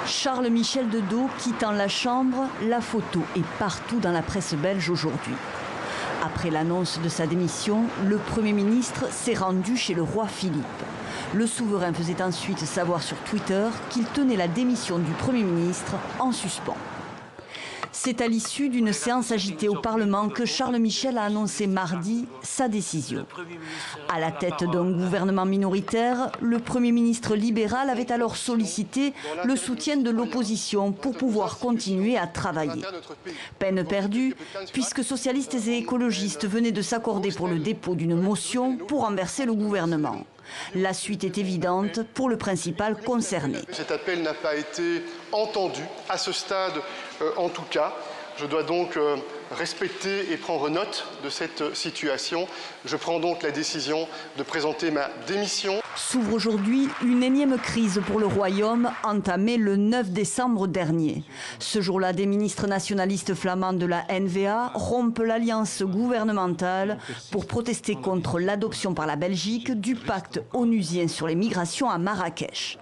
Charles Michel de dos quittant la Chambre, la photo est partout dans la presse belge aujourd'hui. Après l'annonce de sa démission, le Premier ministre s'est rendu chez le roi Philippe. Le souverain faisait ensuite savoir sur Twitter qu'il tenait la démission du Premier ministre en suspens. C'est à l'issue d'une séance agitée au Parlement que Charles Michel a annoncé mardi sa décision. À la tête d'un gouvernement minoritaire, le Premier ministre libéral avait alors sollicité le soutien de l'opposition pour pouvoir continuer à travailler. Peine perdue, puisque socialistes et écologistes venaient de s'accorder pour le dépôt d'une motion pour renverser le gouvernement. La suite est évidente pour le principal concerné. Cet appel n'a pas été entendu à ce stade, en tout cas. Je dois donc respecter et prendre note de cette situation. Je prends donc la décision de présenter ma démission. S'ouvre aujourd'hui une énième crise pour le Royaume, entamée le 9 décembre dernier. Ce jour-là, des ministres nationalistes flamands de la NVA rompent l'alliance gouvernementale pour protester contre l'adoption par la Belgique du pacte onusien sur les migrations à Marrakech.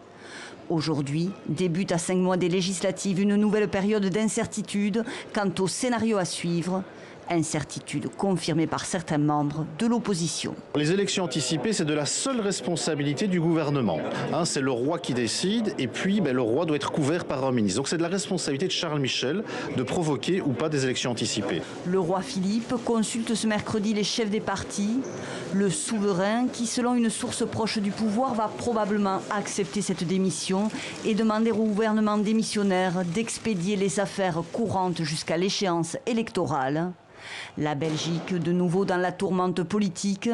Aujourd'hui, débute à 5 mois des législatives une nouvelle période d'incertitude quant au scénario à suivre. Incertitude confirmée par certains membres de l'opposition. Les élections anticipées, c'est de la seule responsabilité du gouvernement. C'est le roi qui décide et puis le roi doit être couvert par un ministre. Donc c'est de la responsabilité de Charles Michel de provoquer ou pas des élections anticipées. Le roi Philippe consulte ce mercredi les chefs des partis. Le souverain, qui selon une source proche du pouvoir, va probablement accepter cette démission et demander au gouvernement démissionnaire d'expédier les affaires courantes jusqu'à l'échéance électorale. La Belgique, de nouveau dans la tourmente politique.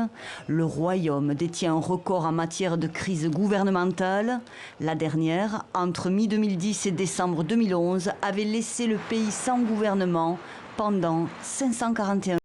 Le Royaume détient un record en matière de crise gouvernementale. La dernière, entre mi-2010 et décembre 2011, avait laissé le pays sans gouvernement pendant 541